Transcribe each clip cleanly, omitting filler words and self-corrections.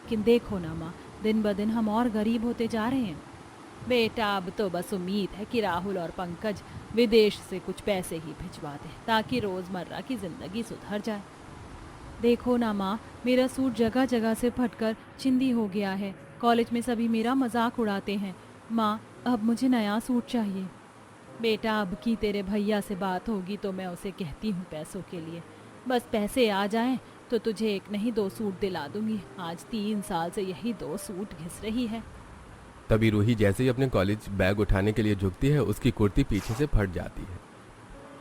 लेकिन देखो ना माँ, दिन ब दिन हम और गरीब होते जा रहे हैं। बेटा अब तो बस उम्मीद है कि राहुल और पंकज विदेश से कुछ पैसे ही भिजवा दें ताकि रोज़मर्रा की ज़िंदगी सुधर जाए। देखो ना माँ, मेरा सूट जगह जगह से फटकर चिंदी हो गया है। कॉलेज में सभी मेरा मजाक उड़ाते हैं। माँ, अब मुझे नया सूट चाहिए। बेटा अब की तेरे भैया से बात होगी तो मैं उसे कहती हूँ पैसों के लिए। बस पैसे आ जाएं तो तुझे एक नहीं 2 सूट दिला दूंगी। आज 3 साल से यही 2 सूट घिस रही है। तभी रूही जैसे ही अपने कॉलेज बैग उठाने के लिए झुकती है, उसकी कुर्ती पीछे से फट जाती है।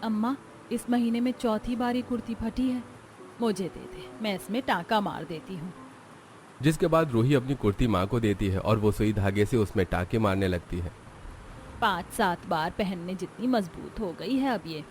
अम्मा, इस महीने में चौथी बार ये कुर्ती फटी है। मुझे दे दे, मैं इसमें टाँका मार देती हूँ। जिसके बाद रूही अपनी कुर्ती माँ को देती है और वो सुई धागे से उसमें टाँके मारने लगती है। 5-7 बार पहनने जितनी मजबूत हो गई है अब ये।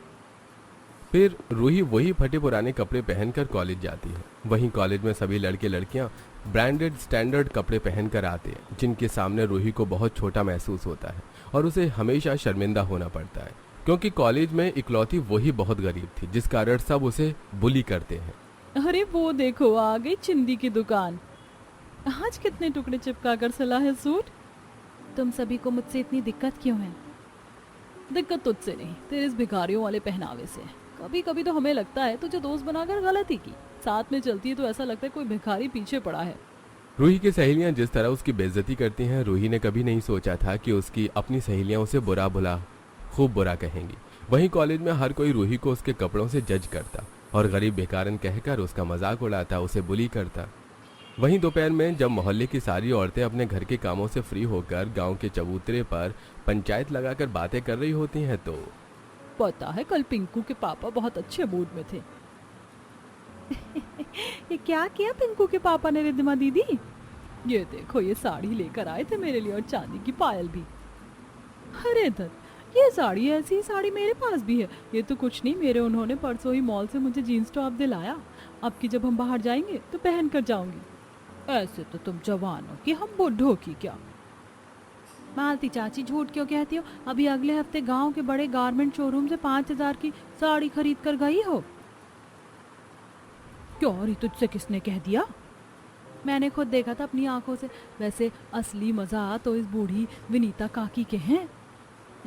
फिर रूही वही फटे पुराने कपड़े पहनकर कॉलेज जाती है। वहीं कॉलेज में सभी लड़के लड़कियां ब्रांडेड स्टैंडर्ड कपड़े पहनकर आते हैं, जिनके सामने रूही को बहुत छोटा महसूस होता है और उसे हमेशा शर्मिंदा होना पड़ता है, क्योंकि कॉलेज में इकलौती वही बहुत गरीब थी, जिस कारण सब उसे बुली करते हैं। अरे वो देखो, आ गई चिंदी की दुकान। आज कितने टुकड़े चिपका कर सिला है सूट। तुम सभी को मुझसे इतनी दिक्कत क्यों है? दिक्कत तुझसे नहीं, तेरे इस भिखारियों वाले पहनावे से। कभी कभी तो हमें लगता है तुझे दोस्त बनाकर गलती की। साथ में चलती है तो ऐसा लगता है कोई भिखारी पीछे पड़ा है। रूही की सहेलियां जिस तरह उसकी बेइज्जती करती हैं, रूही ने कभी नहीं सोचा था कि उसकी अपनी सहेलियां उसे बुरा भला खूब बुरा कहेंगी। वहीं कॉलेज में हर कोई रूही को उसके कपड़ों से जज करता और गरीब बेकारन कहकर उसका मजाक उड़ाता, उसे बुली करता। वहीं दोपहर में जब मोहल्ले की सारी औरतें अपने घर के कामों से फ्री होकर गांव के चबूतरे पर पंचायत लगाकर बातें कर रही होती हैं, तो पता है कल पिंकू के पापा बहुत अच्छे मूड में थे। ये क्या किया पिंकू के पापा ने रिद्धिमा दीदी? ये देखो, ये साड़ी लेकर आए थे मेरे लिए और चांदी की पायल भी। अरे धत, ये साड़ी, ऐसी साड़ी मेरे पास भी है। ये तो कुछ नहीं, मेरे उन्होंने परसों ही मॉल से मुझे जीन्स टॉप दिलाया। अब की जब हम बाहर जाएंगे तो पहन कर जाऊंगी। ऐसे तो तुम जवान हो कि हम बुढ़ों की क्या। मालती चाची, झूठ क्यों कहती हो? अभी अगले हफ्ते गांव के बड़े गारमेंट शोरूम से 5,000 की साड़ी खरीद कर गई हो। क्यों री, तुझसे किसने कह दिया? मैंने खुद देखा था अपनी आंखों से। वैसे असली मजा तो इस बूढ़ी विनीता काकी के हैं।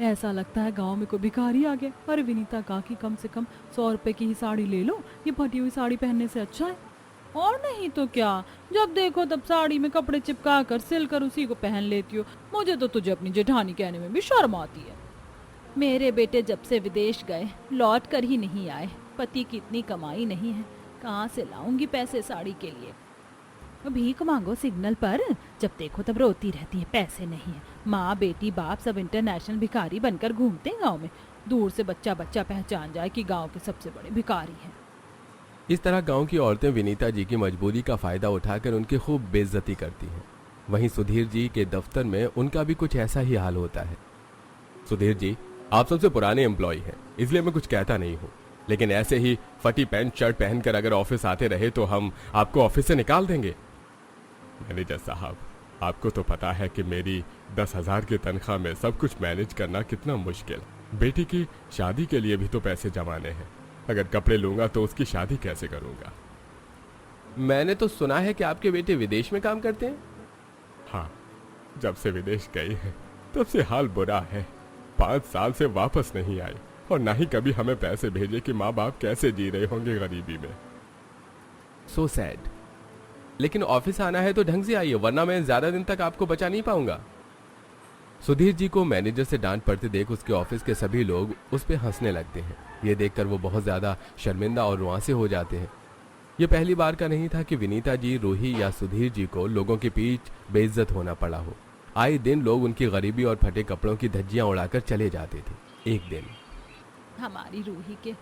ऐसा लगता है गांव में कोई भिखारी आ गया। अरे विनीता काकी, कम से कम 100 रुपए की ही साड़ी ले लो। ये फटी हुई साड़ी पहनने से अच्छा है। और नहीं तो क्या, जब देखो तब साड़ी में कपड़े चिपका कर सिल कर उसी को पहन लेती हो। मुझे तो तुझे अपनी जेठानी कहने में भी शर्म आती है। मेरे बेटे जब से विदेश गए लौट कर ही नहीं आए। पति की इतनी कमाई नहीं है, कहाँ से लाऊंगी पैसे साड़ी के लिए? भीख मांगो सिग्नल पर, जब देखो तब रोती रहती है पैसे नहीं है। माँ बेटी बाप सब इंटरनेशनल भिखारी बनकर घूमते हैं गाँव में। दूर से बच्चा बच्चा पहचान जाए कि गाँव के सबसे बड़े भिखारी हैं। इस तरह गांव की औरतें विनीता जी की मजबूरी का फायदा उठाकर उनकी खूब बेइज्जती करती हैं। वहीं सुधीर जी के दफ्तर में उनका भी कुछ ऐसा ही हाल होता है। सुधीर जी, आप सबसे पुराने एम्प्लॉय हैं, इसलिए मैं कुछ कहता नहीं हूँ, लेकिन ऐसे ही फटी पैंट शर्ट पहनकर अगर ऑफिस आते रहे तो हम आपको ऑफिस से निकाल देंगे। मैनेजर साहब, आपको तो पता है कि मेरी 10,000 की तनख्वाह में सब कुछ मैनेज करना कितना मुश्किल। बेटी की शादी के लिए भी तो पैसे जमाने हैं। अगर कपड़े लूंगा तो उसकी शादी कैसे करूंगा? मैंने तो सुना है कि आपके बेटे विदेश में काम करते हैं। हाँ, जब से विदेश गए हैं तब से हाल बुरा है। 5 साल से वापस नहीं आए और ना ही कभी हमें पैसे भेजे कि माँ बाप कैसे जी रहे होंगे गरीबी में। So sad. लेकिन ऑफिस आना है तो ढंग से आइए, वरना मैं ज्यादा दिन तक आपको बचा नहीं पाऊंगा। सुधीर जी को मैनेजर से डांट पड़ते देख उसके ऑफिस के सभी लोग उस पर हंसने लगते हैं। ये देखकर वो बहुत ज्यादा शर्मिंदा और रुआंसे हो जाते हैं। ये पहली बार का नहीं था कि विनीता जी, रूही या सुधीर जी को लोगों के बीच बेइज्जत होना पड़ा हो। आए दिन लोग उनकी गरीबी और फटे कपड़ों की धज्जियां उड़ाकर चले जाते थे। एक दिन हमारी रूही के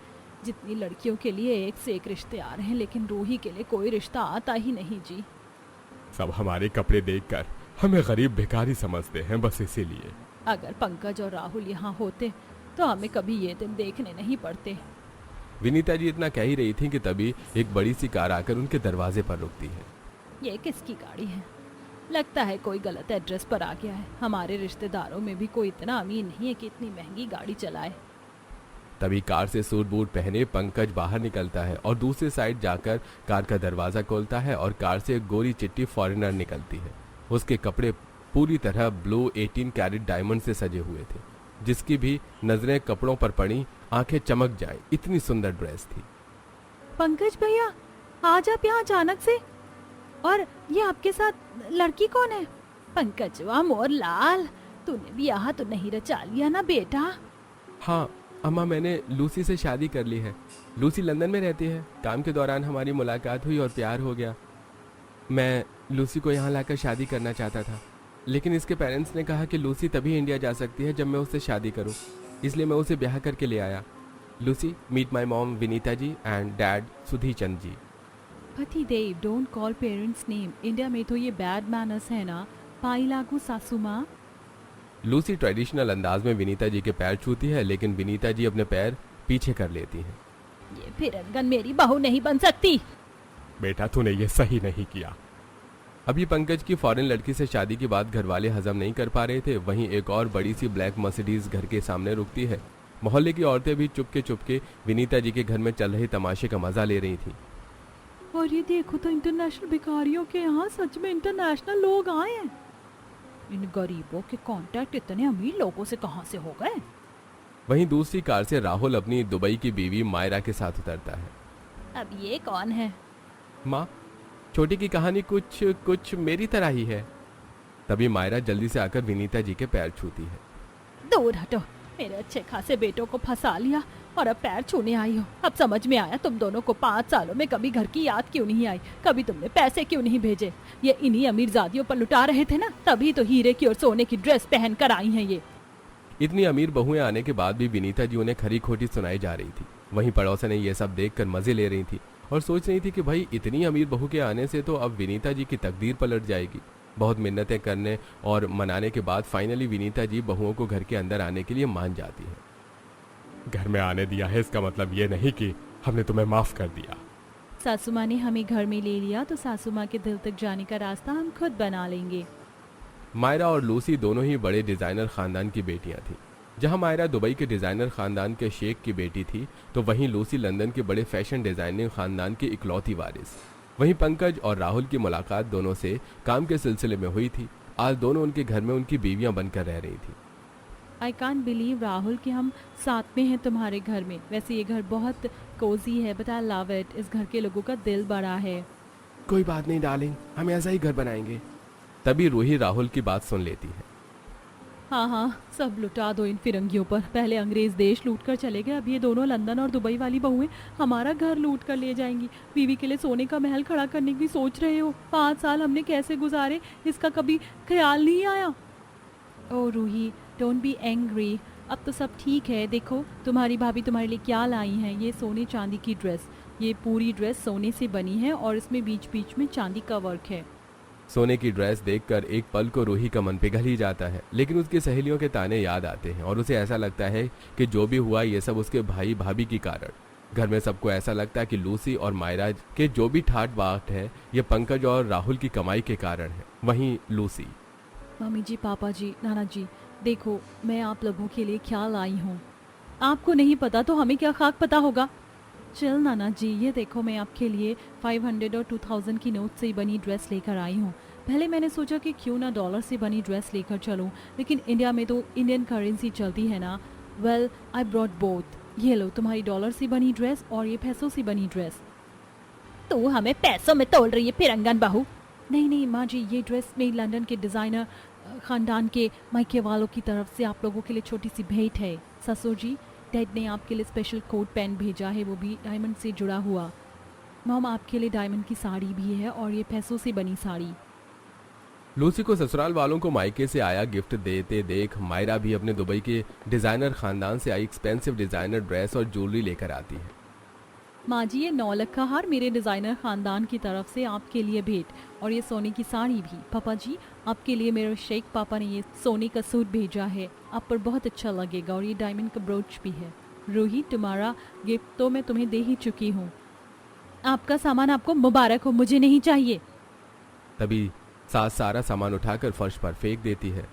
जितनी लड़कियों के लिए एक से एक रिश्ते आ रहे हैं, लेकिन रूही के लिए कोई रिश्ता आता ही नहीं जी। सब हमारे कपड़े देखकर हमें गरीब भिखारी समझते हैं, बस इसीलिए। अगर पंकज और राहुल यहाँ होते तो हमें कभी ये दिन देखने नहीं पड़ते। विनीता जी इतना कह ही रही थी कि तभी एक बड़ी सी कार आकर उनके दरवाजे पर रुकती है। ये किसकी गाड़ी है? लगता है कोई गलत एड्रेस पर आ गया है। हमारे रिश्तेदारों में भी कोई इतना अमीर नहीं है कि इतनी महंगी गाड़ी चलाए। तभी कार से सूट बूट पहने पंकज बाहर निकलता है और दूसरी साइड जाकर कार का दरवाजा खोलता है और कार से एक गोरी चिट्टी फॉरेनर निकलती है। उसके कपड़े पूरी तरह ब्लू 18 कैरेट डायमंड से सजे हुए थे, जिसकी भी नजरें कपड़ों पर पड़ी आंखें चमक जाएं, इतनी सुंदर ड्रेस थी। पंकज भैया, आज आप यहाँ अचानक से, और ये आपके साथ लड़की कौन है? पंकजवा मोर लाल, तूने भी यहाँ तो नहीं रचा लिया ना बेटा? हाँ अम्मा, मैंने लूसी से शादी कर ली है। लूसी लंदन में रहती है। काम के दौरान हमारी मुलाकात हुई और प्यार हो गया। मैं लूसी को यहाँ लाकर शादी करना चाहता था, लेकिन इसके पेरेंट्स ने कहा कि लूसी तभी इंडिया जा सकती है जब मैं उससे शादी करूँ, इसलिए मैं उसे ब्याह करके ले आया। Lucy, meet my mom Vinita ji and dad Sudhir Chand ji. पति देव, don't call parents name. India में तो ये बैड मैनर्स है ना। पाई लागू सासू माँ। लूसी ट्रेडिशनल अंदाज में विनीता जी के पैर छूती है, लेकिन विनीता जी अपने पैर पीछे कर लेती हैं। ये फिरंगन मेरी बहू नहीं बन सकती। बेटा, तूने ये सही नहीं किया। अभी पंकज की फॉरेन लड़की से शादी की बात घर वाले हजम नहीं कर पा रहे थे। वहीं एक और बड़ी सी ब्लैक मर्सिडीज घर के सामने रुकती है। मोहल्ले की औरतें भी चुपके चुपके विनीता जी के घर में चल रहे तमाशे का मजा ले रही थी। और ये देखो तो इंटरनेशनल भिखारियों के यहाँ सच में इंटरनेशनल लोग आए हैं। इन गरीबों के कांटेक्ट इतने अमीर लोगों से कहाँ से हो गए? वहीं दूसरी कार से राहुल अपनी दुबई की बीवी मायरा के साथ उतरता है। अब ये कौन है? माँ, छोटी की कहानी कुछ कुछ मेरी तरह ही है। तभी मायरा जल्दी से आकर विनीता जी के पैर छूती है। दूर हटो, मेरे अच्छे खासे बेटों को फंसा लिया और अब पैर छूने आई हो। अब समझ में आया तुम दोनों को 5 सालों में कभी घर की याद क्यों नहीं आई, कभी तुमने पैसे क्यों नहीं भेजे। ये इन्हीं अमीरजादियों पर लुटा रहे थे ना, तभी तो हीरे की और सोने की ड्रेस पहन कर आई हैं ये। इतनी अमीर बहुएं आने के बाद भी विनीता जी उन्हें खरी खोटी सुनाई जा रही थी। वहीं पड़ोसन ये सब देखकर मजे ले रही थी और सोच रही थी कि भाई इतनी अमीर बहू के आने से तो अब विनीता जी की तकदीर पलट जाएगी। बहुत मिन्नतें करने और मनाने के बाद फाइनली विनीता जी बहुओं को घर के अंदर आने के लिए मान जाती है। घर में आने दिया है इसका मतलब ये नहीं कि हमने तुम्हें माफ कर दिया। सासू माँ ने हमें घर में ले लिया तो सासू माँ के दिल तक जाने का रास्ता हम खुद बना लेंगे। मायरा और लूसी दोनों ही बड़े डिजाइनर खानदान की बेटियां थीं। जहां मायरा दुबई के डिजाइनर खानदान के शेख की बेटी थी, तो वहीं लूसी लंदन के बड़े फैशन डिजाइनिंग खानदान की इकलौती वारिस। वहीं पंकज और राहुल की मुलाकात दोनों से काम के सिलसिले में हुई थी। आज दोनों उनके घर में उनकी बीवियां बनकर रह रही थी। आई कांट बिलीव राहुल कि हम साथ में हैं तुम्हारे घर में। वैसे ये घर बहुत कोजी है, बट आई लव इट। इस घर के लोगों का दिल बड़ा है। कोई बात नहीं डार्लिंग, हम ऐसा ही घर बनाएंगे। तभी रूही राहुल की बात सुन लेती है। हाँ हाँ, सब लुटा दो इन फिरंगियों पर। पहले अंग्रेज देश लूट कर चले गए, अब ये दोनों लंदन और दुबई वाली बहुएं हमारा घर लूट कर ले जाएंगी। बीवी के लिए सोने का महल खड़ा करने की सोच रहे हो। 5 साल हमने कैसे गुजारे इसका कभी ख्याल नहीं आया। ओ रूही, डोंट बी एंग्री। अब तो सब ठीक है। देखो तुम्हारी भाभी तुम्हारे लिए क्या लाई हैं। ये सोने चांदी की ड्रेस, ये पूरी ड्रेस सोने से बनी है और इसमें बीच बीच में चांदी का वर्क है। सोने की ड्रेस देखकर एक पल को रूही का मन पिघल ही जाता है, लेकिन उसकी सहेलियों के ताने याद आते हैं और उसे ऐसा लगता है कि जो भी हुआ ये सब उसके भाई भाभी की कारण। घर में सबको ऐसा लगता है कि लूसी और मायरा के जो भी ठाट बाट है ये पंकज और राहुल की कमाई के कारण है। वहीं लूसी, मम्मी जी, पापा जी, नाना जी, देखो मैं आप लोगों के लिए क्या लाई हूँ। आपको नहीं पता तो हमें क्या खाक पता होगा। चल नाना जी, ये देखो मैं आपके लिए 500 और 2000 की नोट से बनी ड्रेस लेकर आई हूँ। पहले मैंने सोचा कि क्यों ना डॉलर से बनी ड्रेस लेकर चलूँ, लेकिन इंडिया में तो इंडियन करेंसी चलती है ना। Well, I brought both. ये लो तुम्हारी डॉलर से बनी ड्रेस और ये पैसों से बनी ड्रेस। तू हमें पैसों में तोल रही है फिरंगन बहू। नहीं नहीं माँ जी, ये ड्रेस में लंदन के डिज़ाइनर खानदान के मायके वालों की तरफ से आप लोगों के लिए छोटी सी भेंट है। ससुर जी, डैड ने आपके लिए स्पेशल कोट पैंट भेजा है, वो भी डायमंड से जुड़ा हुआ। मॉम, आपके लिए डायमंड की साड़ी भी है और ये पैसों से बनी साड़ी। लूसी को ससुराल वालों को मायके से आया गिफ्ट देते देख मायरा भी अपने दुबई के डिजाइनर खानदान से आई एक्सपेंसिव डिजाइनर ड्रेस और ज्वेलरी लेकर आती है। माँ जी, ये 9 लाख का हार मेरे डिज़ाइनर ख़ानदान की तरफ से आपके लिए भेंट, और ये सोने की साड़ी भी। पापा जी, आपके लिए मेरे शेख पापा ने ये सोने का सूट भेजा है, आप पर बहुत अच्छा लगेगा, और ये डायमंड का ब्रोच भी है। रूही, तुम्हारा गिफ्ट तो मैं तुम्हें दे ही चुकी हूँ। आपका सामान आपको मुबारक हो, मुझे नहीं चाहिए। तभी सास सारा सामान उठाकर फर्श पर फेंक देती है।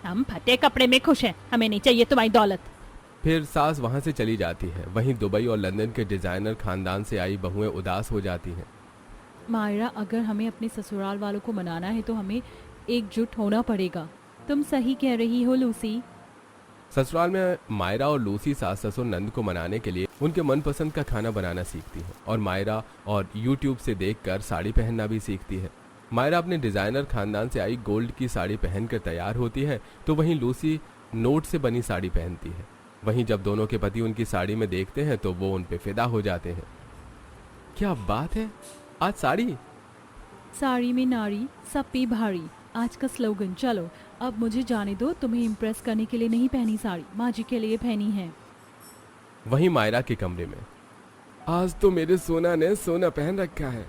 हम फटे कपड़े में खुश हैं, हमें नहीं चाहिए तुम्हारी दौलत। फिर सास वहां से चली जाती है। वहीं दुबई और लंदन के डिजाइनर खानदान से आई बहुएं उदास हो जाती हैं। मायरा, अगर हमें अपने ससुराल वालों को मनाना है तो हमें एकजुट होना पड़ेगा। तुम सही कह रही हो लूसी। ससुराल में मायरा और लूसी सास ससुर नंद को मनाने के लिए उनके मनपसंद का खाना बनाना सीखती है और मायरा और यूट्यूब से देखकर साड़ी पहनना भी सीखती है। मायरा अपने डिजाइनर खानदान से आई गोल्ड की साड़ी पहनकर तैयार होती है, तो वहीं लूसी नोट से बनी साड़ी पहनती है। वहीं जब दोनों के पति उनकी साड़ी में देखते हैं तो वो उन पे फिदा हो जाते हैं। क्या बात है, आज साड़ी! साड़ी में नारी सब पे भारी, आज का स्लोगन। चलो अब मुझे जाने दो, तुम्हें इम्प्रेस करने के लिए नहीं पहनी साड़ी, माँ जी के लिए पहनी है। वहीं मायरा के कमरे में, आज तो मेरे सोना ने सोना पहन रखा है।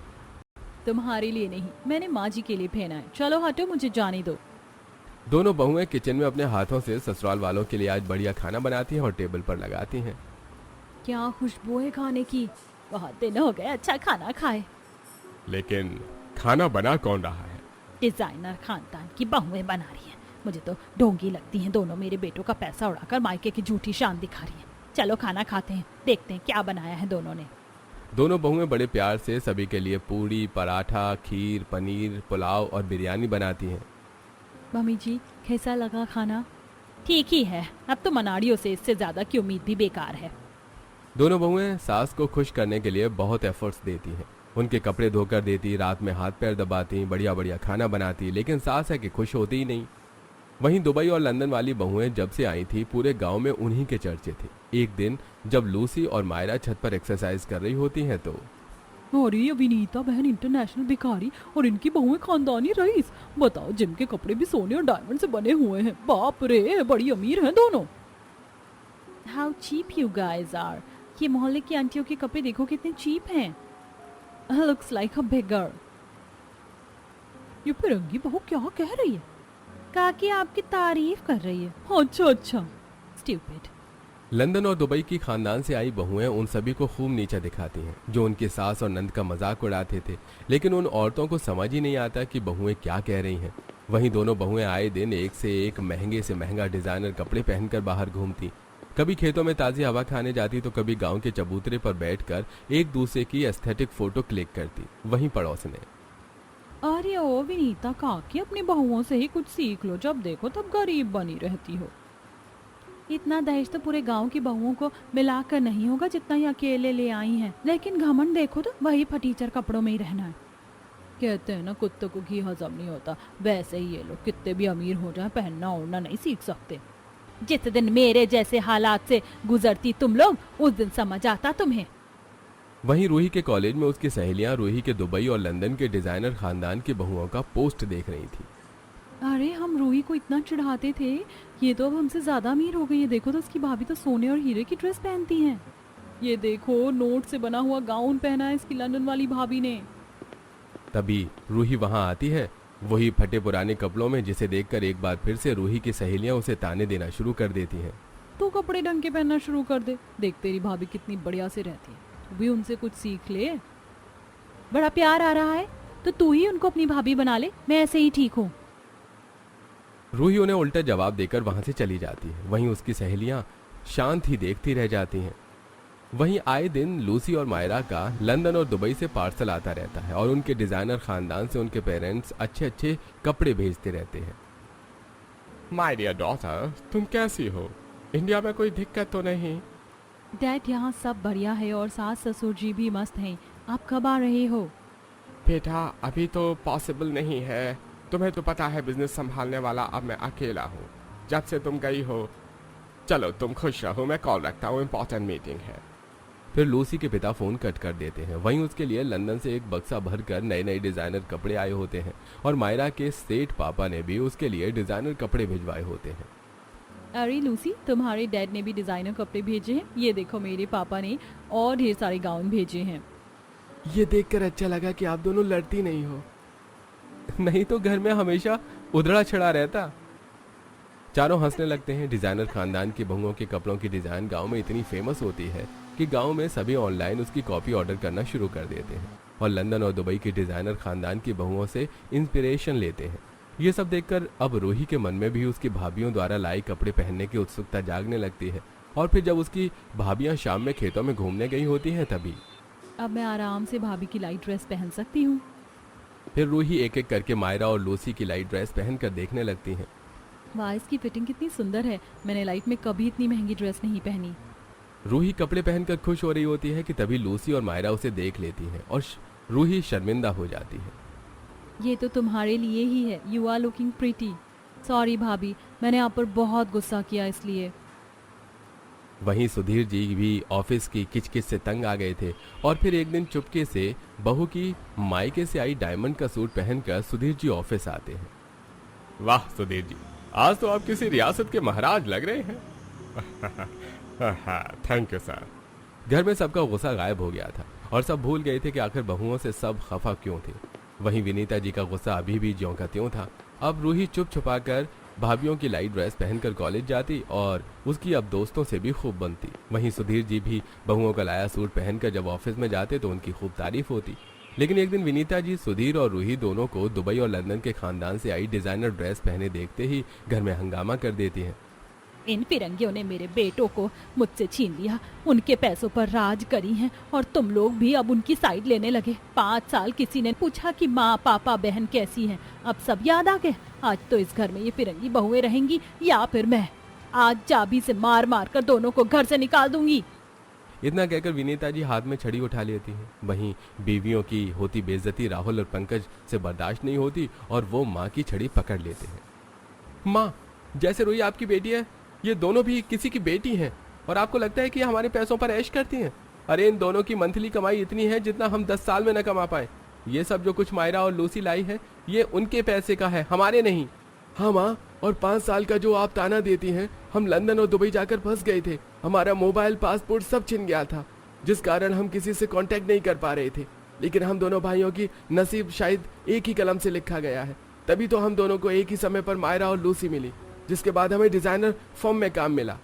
तुम्हारे लिए नहीं, मैंने माँ जी के लिए पहना है। चलो हटो, मुझे जाने दो। दोनों बहुएं किचन में अपने हाथों से ससुराल वालों के लिए आज बढ़िया खाना बनाती हैं और टेबल पर लगाती हैं। क्या खुशबू है खाने की, बहुत दिन हो गए अच्छा खाना खाए। लेकिन खाना बना कौन रहा है? डिजाइनर खानदान की बहुएं बना रही हैं। मुझे तो ढोंगी लगती हैं दोनों, मेरे बेटों का पैसा उड़ाकर मायके की झूठी शान दिखा रही हैं। चलो खाना खाते हैं, देखते हैं क्या बनाया है दोनों ने। दोनों बहुएं बड़े प्यार से सभी के लिए पूरी, पराठा, खीर, पनीर, पुलाव और बिरयानी बनाती हैं। मम्मी जी, कैसा लगा खाना? ठीक ही है, अब तो मनाड़ियों से इससे ज्यादा की उम्मीद भी बेकार है। दोनों बहुएं सास को खुश करने के लिए बहुत एफर्ट्स देती हैं। उनके कपड़े धोकर देती, रात में हाथ पैर दबाती, बढ़िया बढ़िया खाना बनाती, लेकिन सास है कि खुश होती ही नहीं। वहीं दुबई और लंदन वाली बहुएं जब से आई थी पूरे गांव में उन्हीं के चर्चे थे। एक दिन जब लूसी और मायरा छत पर एक्सरसाइज कर रही होती हैं तो अरे ये विनीता बहन इंटरनेशनल भिखारी और इनकी बहुएं खानदानी रईस। बताओ, जिम के कपड़े भी सोने और डायमंड से बने हुए हैं। बाप रे, बड़ी अमीर हैं दोनों। How cheap you guys are. ये मोहल्ले की आंटियों के कपड़े देखो कितने चीप हैं। लुक्स लाइक अ बेगर। ये फिरंगी बहू क्या कह रही है? काकी आपकी तारीफ कर रही है। अच्छा अच्छा, स्टूपिड। लंदन और दुबई की खानदान से आई बहुएं उन सभी को खूब नीचा दिखाती हैं जो उनके सास और नंद का मजाक उड़ाते थे, लेकिन उन औरतों को समझ ही नहीं आता कि बहुएं क्या कह रही हैं। वहीं दोनों बहुएं आए दिन एक से एक महंगे से महंगा डिजाइनर कपड़े पहनकर बाहर घूमती। कभी खेतों में ताजी हवा खाने जाती तो कभी गांव के चबूतरे पर बैठकर एक दूसरे की एस्थेटिक फोटो क्लिक करती। वहीं पड़ोस ने, अरे ओ विनीता काकी, अपनी बहुओं से ही कुछ सीख लो, जब देखो तब गरीब बनी रहती हो। इतना दहेज तो पूरे गांव की बहुओं को मिलाकर नहीं होगा जितना ये अकेले ले आई हैं, लेकिन घमंड देखो तो वही फटीचर कपड़ों में ही रहना है। कहते हैं ना, कुत्तों को घी हजम नहीं होता, वैसे ही ये लोग कितने भी अमीर हो जाए पहनना ओढ़ना नहीं सीख सकते। जिस दिन मेरे जैसे हालात से गुजरती तुम लोग, उस दिन समझ आता तुम्हें। वहीं रूही के कॉलेज में उसकी सहेलियां रूही के दुबई और लंदन के डिजाइनर खानदान की बहुओं का पोस्ट देख रही थी। अरे हम रूही को इतना चिढ़ाते थे, ये तो अब हमसे ज्यादा अमीर हो गई है। देखो तो उसकी भाभी तो सोने और हीरे की ड्रेस पहनती हैं। ये देखो, नोट से बना हुआ गाउन पहना है इसकी लंदन वाली भाभी ने। तभी रूही वहां आती है, वही फटे पुराने कपड़ों में, जिसे देखकर एक बार फिर से रूही की सहेलियां उसे ताने देना शुरू कर देती हैं। तू कपड़े ढंग के पहनना शुरू कर दे, देख तेरी भाभी कितनी बढ़िया से रहती है, तू भी उनसे कुछ सीख ले। बड़ा प्यार आ रहा है तो तू ही उनको अपनी भाभी बना ले, मैं ऐसे ही ठीक हूँ। रूही उन्हें उल्टा जवाब देकर वहां से चली जाती है। वहीं उसकी सहेलियां शांत ही देखती रह जाती हैं। वहीं आए दिन लूसी और मायरा का लंदन और दुबई से पार्सल आता रहता है और उनके डिजाइनर खानदान से उनके पेरेंट्स अच्छे अच्छे कपड़े भेजते रहते हैं। माय डियर डॉटर, तुम कैसी हो? इंडिया में कोई दिक्कत तो नहीं? डैड, यहाँ सब बढ़िया है और सास ससुर जी भी मस्त हैं। आप कब आ रहे हो? बेटा, अभी तो पॉसिबल नहीं है। तुम्हें तो पता है बिजनेस संभालने वाला अब मैं अकेला हूँ जब से तुम गई हो। चलो तुम खुश रहो, मैं कॉल रखता हूँ, इम्पोर्टेंट मीटिंग है। फिर लूसी के पिता फोन कट कर देते हैं। वहीं उसके लिए लंदन से एक बक्सा भरकर नए नए डिजाइनर कपड़े आए होते हैं और मायरा के सेठ पापा ने भी उसके लिए डिजाइनर कपड़े भिजवाए होते हैं। अरे लूसी, तुम्हारे डैड ने भी डिजाइनर कपड़े भेजे हैं। ये देखो, मेरे पापा ने और ढेर सारे गाउन भेजे हैं। ये देखकर अच्छा लगा कि आप दोनों लड़ती नहीं हो, नहीं तो घर में हमेशा उधड़ा छड़ा रहता। चारों हंसने लगते हैं। डिजाइनर खानदान की बहुओं के कपड़ों की डिजाइन गांव में इतनी फेमस होती है कि गांव में सभी ऑनलाइन उसकी कॉपी ऑर्डर करना शुरू कर देते हैं और लंदन और दुबई की डिजाइनर खानदान की बहुओं से इंस्पिरेशन लेते हैं। ये सब देखकर अब रूही के मन में भी उसकी भाभियों द्वारा लाई कपड़े पहनने की उत्सुकता जागने लगती है। और फिर जब उसकी भाभियां शाम में खेतों में घूमने गई होती हैं तभी अब मैं आराम से भाभी की लाइट ड्रेस पहन सकती हूँ। फिर रूही एक एक करके मायरा और लूसी की लाइट ड्रेस पहनकर देखने लगती हैं। वाह, इसकी फिटिंग कितनी सुंदर है। मैंने लाइफ में कभी इतनी महंगी ड्रेस नहीं पहनी। रूही कपड़े पहनकर खुश हो रही होती है कि तभी लूसी और मायरा उसे देख लेती हैं और रूही शर्मिंदा हो जाती है। ये तो तुम्हारे लिए ही है। You are looking pretty. Sorry भाभी, मैंने आप पर बहुत गुस्सा किया इसलिए। वहीं सुधीर जी भी ऑफिस की किचकिच से तंग आ गए थे और फिर एक दिन चुपके से बहू की मायके से आई डायमंड का सूट पहनकर सुधीर जी ऑफिस आते हैं। वाह सुधीर जी, आज तो आप किसी रियासत के महाराज लग रहे हैं। Thank you sir. घर में सबका गुस्सा गायब हो गया था और सब भूल गए थे कि आखिर बहुओं से सब खफा क्यों थे। वहीं विनीता जी का गुस्सा अभी भी ज्यों का त्यों था। अब रूही चुप छुपा कर भाभियों की लाइट ड्रेस पहनकर कॉलेज जाती और उसकी अब दोस्तों से भी खूब बनती। वहीं सुधीर जी भी बहुओं का लाया सूट पहनकर जब ऑफिस में जाते तो उनकी खूब तारीफ होती। लेकिन एक दिन विनीता जी सुधीर और रूही दोनों को दुबई और लंदन के खानदान से आई डिजाइनर ड्रेस पहने देखते ही घर में हंगामा कर देती हैं। इन फिरंगियों ने मेरे बेटों को मुझसे छीन लिया, उनके पैसों पर राज करी हैं और तुम लोग भी अब उनकी साइड लेने लगे। 5 साल किसी ने पूछा कि माँ पापा बहन कैसी हैं, अब सब याद आ गए। आज तो इस घर में ये फिरंगी बहुएं रहेंगी या फिर मैं। आज चाबी से मार मार कर दोनों को घर से निकाल दूंगी। इतना कहकर विनीता जी हाथ में छड़ी उठा लेती हैं। वहीं बीवियों की होती बेइज्जती राहुल और पंकज से बर्दाश्त नहीं होती और वो माँ की छड़ी पकड़ लेते हैं। माँ, जैसे रूही आपकी बेटी है, ये दोनों भी किसी की बेटी हैं और आपको लगता है कि ये हमारे पैसों पर ऐश करती हैं। अरे इन दोनों की मंथली कमाई इतनी है जितना हम 10 साल में न कमा पाए। ये सब जो कुछ मायरा और लूसी लाई है ये उनके पैसे का है, हमारे नहीं। हाँ माँ, और 5 साल का जो आप ताना देती हैं, हम लंदन और दुबई जाकर फंस गए थे। हमारा मोबाइल पासपोर्ट सब छिन गया था जिस कारण हम किसी से कांटेक्ट नहीं कर पा रहे थे। लेकिन हम दोनों भाइयों की नसीब शायद एक ही कलम से लिखा गया है। तभी तो हम दोनों को एक ही समय पर मायरा और लूसी मिली, जिसके बाद हमें डिजाइनर फर्म में काम मिला।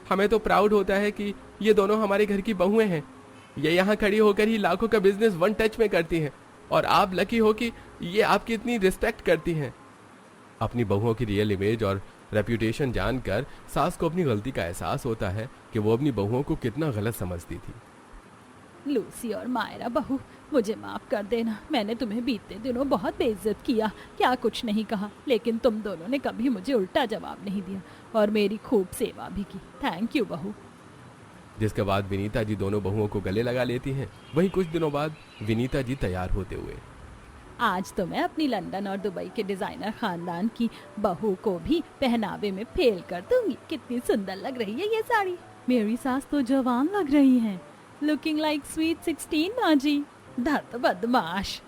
हमें तो प्राउड होता है कि ये दोनों हमारे घर की बहुएं हैं। ये यहाँ खड़ी होकर ही लाखों का बिजनेस वन टच में करती हैं और आप लकी हो कि ये आपकी इतनी रिस्पेक्ट करती हैं। अपनी बहुओं की रियल इमेज और रेप्यूटेशन जानकर सास को अपनी गलती का एहसास होता है कि वो अपनी बहुओं को कितना गलत समझती थी। लूसी और मायरा बहू, मुझे माफ कर देना। मैंने तुम्हें बीते दिनों बहुत बेइज्जत किया, क्या कुछ नहीं कहा, लेकिन तुम दोनों ने कभी मुझे उल्टा जवाब नहीं दिया और मेरी खूब सेवा भी की। थैंक यू बहू। जिसके बाद विनीता जी दोनों बहुओं को गले लगा लेती हैं। वहीं कुछ दिनों बाद विनीता जी तैयार होते हुए। आज तो मैं अपनी लंदन और दुबई के डिजाइनर खानदान की बहू को भी पहनावे में फेल कर दूंगी। कितनी सुंदर लग रही है ये साड़ी। मेरी सास तो जवान लग रही है। लुकिंग लाइक स्वीट 16 माँ जी। धत बदमाश।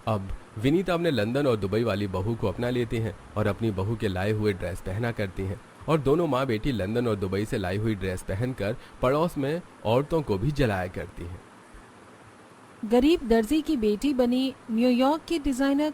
अब विनीता अपने लंदन और दुबई वाली बहू को अपना लेती हैं और अपनी बहू के लाए हुए ड्रेस पहना करती हैं और दोनों माँ बेटी लंदन और दुबई से लाई हुई ड्रेस पहनकर पड़ोस में औरतों को भी जलाया करती हैं। गरीब दर्जी की बेटी बनी न्यूयॉर्क की डिजाइनर